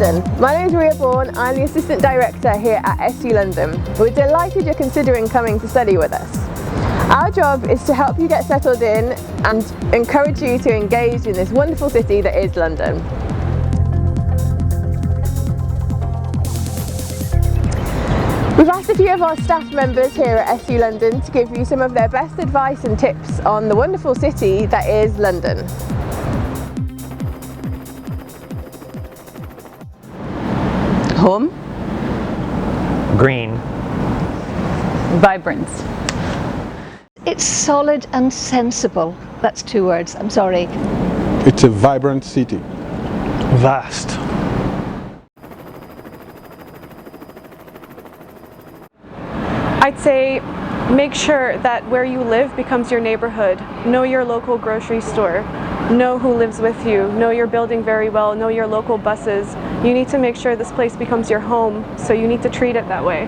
London. My name is Ria Bourne. I'm the Assistant Director here at SU London. We're delighted you're considering coming to study with us. Our job is to help you get settled in and encourage you to engage in this wonderful city that is London. We've asked a few of our staff members here at SU London to give you some of their best advice and tips on the wonderful city that is London. Home. Green. Vibrant. It's solid and sensible. That's 2 words, I'm sorry. It's a vibrant city. Vast. I'd say make sure that where you live becomes your neighborhood. Know your local grocery store. Know who lives with you. Know your building very well. Know your local buses. You need to make sure this place becomes your home, so you need to treat it that way.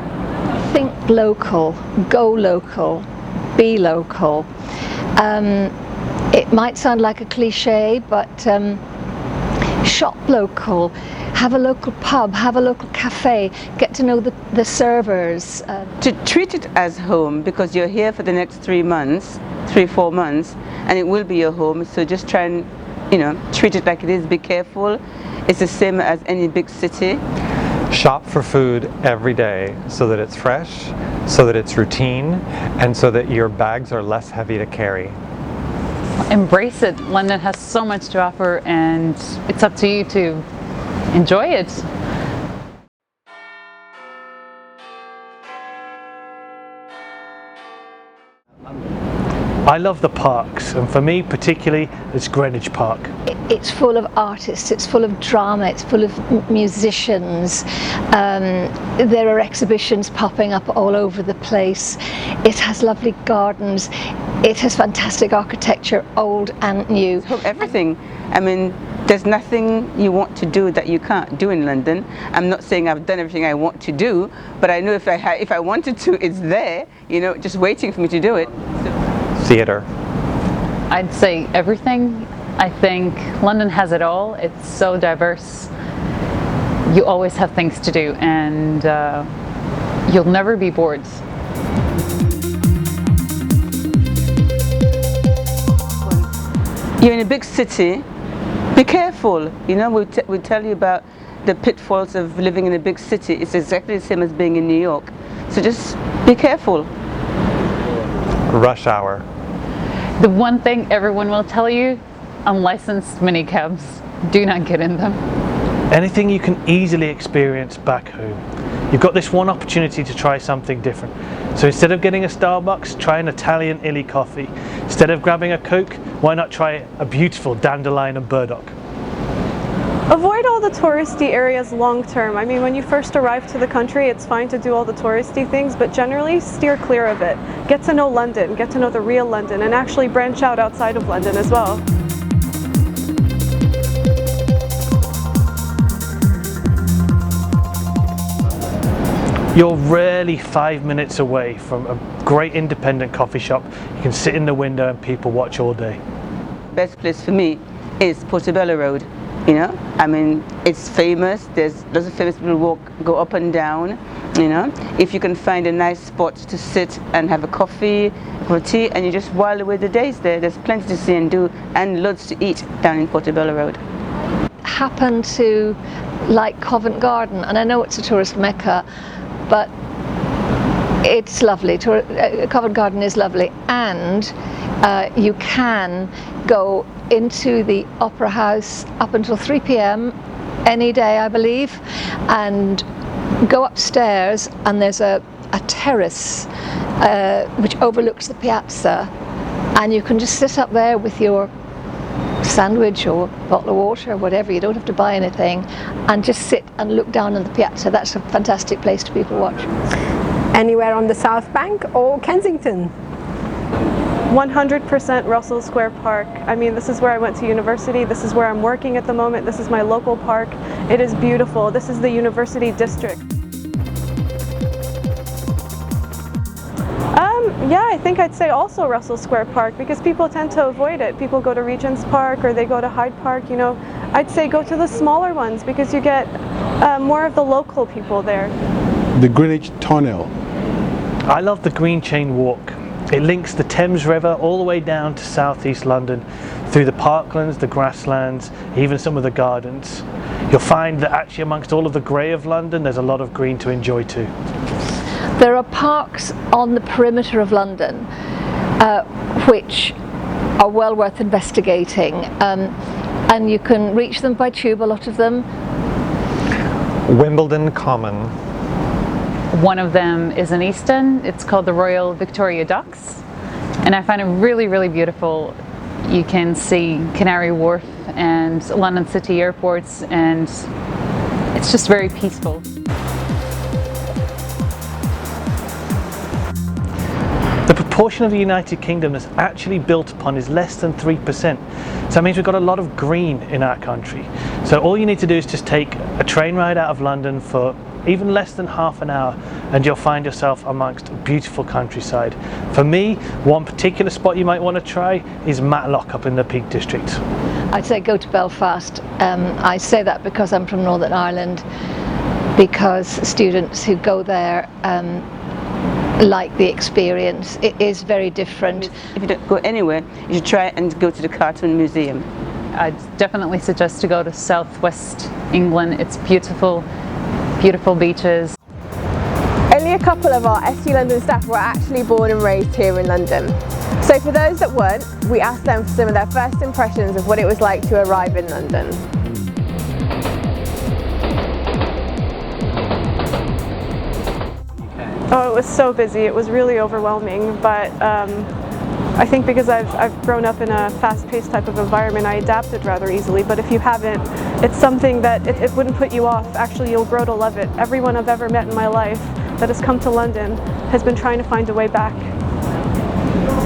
Think local, go local, be local. It might sound like a cliche, but shop local. Have a local pub, have a local cafe, get to know the servers. To treat it as home, because you're here for the next 3 months, 3-4 months, and it will be your home, so just try and, treat it like it is. Be careful. It's the same as any big city. Shop for food every day so that it's fresh, so that it's routine, and so that your bags are less heavy to carry. Embrace it. London has so much to offer, and it's up to you to enjoy it. I love the parks, and for me particularly it's Greenwich Park. It's full of artists, it's full of drama, it's full of musicians. There are exhibitions popping up all over the place. It has lovely gardens. It has fantastic architecture, old and new. Everything. I mean, there's nothing you want to do that you can't do in London. I'm not saying I've done everything I want to do, but I know if I wanted to, it's there, just waiting for me to do it. Theatre. I'd say everything. I think London has it all. It's so diverse. You always have things to do, and you'll never be bored. You're in a big city, be careful. We tell you about the pitfalls of living in a big city. It's exactly the same as being in New York. So just be careful. Rush hour. The one thing everyone will tell you, unlicensed minicabs, do not get in them. Anything you can easily experience back home. You've got this one opportunity to try something different. So instead of getting a Starbucks, try an Italian illy coffee. Instead of grabbing a Coke, why not try a beautiful dandelion and burdock? Avoid all the touristy areas long term. I mean, when you first arrive to the country, it's fine to do all the touristy things, but generally steer clear of it. Get to know London, get to know the real London, and actually branch out outside of London as well. You're rarely 5 minutes away from a great independent coffee shop. You can sit in the window and people watch all day. Best place for me is Portobello Road. I mean, it's famous. There's lots of famous people go up and down. If you can find a nice spot to sit and have a coffee or tea, and you just while away the days there. There's plenty to see and do, and loads to eat down in Portobello Road. Happen to like Covent Garden, and I know it's a tourist mecca, but it's lovely. Covent Garden is lovely, and you can go into the Opera House up until 3 p.m. any day, I believe, and go upstairs, and there's a terrace which overlooks the piazza, and you can just sit up there with your sandwich or bottle of water or whatever. You don't have to buy anything, and just sit and look down on the piazza. That's a fantastic place to people watch. Anywhere on the South Bank or Kensington? 100% Russell Square Park. I mean, this is where I went to university. This is where I'm working at the moment. This is my local park. It is beautiful. This is the University District. Yeah, I think I'd say also Russell Square Park, because people tend to avoid it. People go to Regent's Park or they go to Hyde Park, you know. I'd say go to the smaller ones because you get more of the local people there. The Greenwich Tunnel. I love the Green Chain Walk. It links the Thames River all the way down to southeast London, through the parklands, the grasslands, even some of the gardens. You'll find that actually amongst all of the grey of London, there's a lot of green to enjoy too. There are parks on the perimeter of London which are well worth investigating, and you can reach them by tube, a lot of them. Wimbledon Common. One of them is in Easton. It's called the Royal Victoria Docks, and I find it really, really beautiful. You can see Canary Wharf and London City airports, and it's just very peaceful. The proportion of the United Kingdom that's actually built upon is less than 3%. So that means we've got a lot of green in our country. So all you need to do is just take a train ride out of London for even less than half an hour and you'll find yourself amongst a beautiful countryside. For me, one particular spot you might want to try is Matlock up in the Peak District. I'd say go to Belfast. I say that because I'm from Northern Ireland, because students who go there like the experience. It is very different. If you don't go anywhere, you should try and go to the Cartoon Museum. I'd definitely suggest to go to southwest England. It's beautiful, beautiful beaches. Only a couple of our SU London staff were actually born and raised here in London. So for those that weren't, we asked them for some of their first impressions of what it was like to arrive in London. Oh, it was so busy. It was really overwhelming, but I think because I've grown up in a fast-paced type of environment, I adapted rather easily. But if you haven't, it's something that it wouldn't put you off. Actually, you'll grow to love it. Everyone I've ever met in my life that has come to London has been trying to find a way back.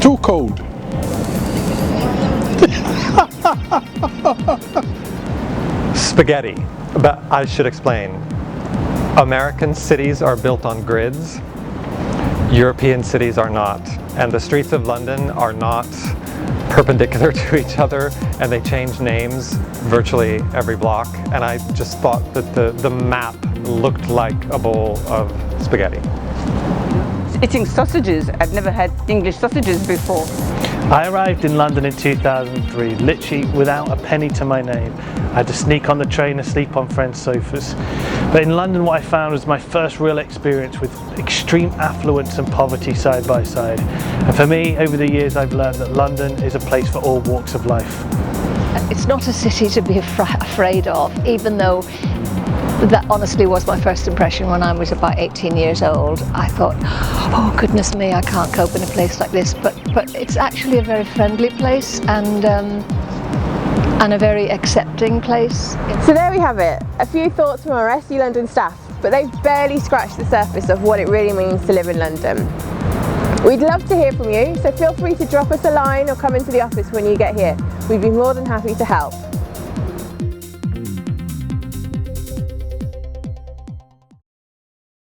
Too cold. Spaghetti. But I should explain. American cities are built on grids. European cities are not. And the streets of London are not perpendicular to each other, and they change names virtually every block. And I just thought that the map looked like a bowl of spaghetti. Eating sausages. I've never had English sausages before. I arrived in London in 2003, literally without a penny to my name. I had to sneak on the train and sleep on friends' sofas. But in London what I found was my first real experience with extreme affluence and poverty side by side. And for me, over the years I've learned that London is a place for all walks of life. It's not a city to be afraid of, even though that honestly was my first impression when I was about 18 years old. I thought, oh goodness me, I can't cope in a place like this. But it's actually a very friendly place and a very accepting place. So there we have it, a few thoughts from our SU London staff, but they've barely scratched the surface of what it really means to live in London. We'd love to hear from you, so feel free to drop us a line or come into the office when you get here. We'd be more than happy to help.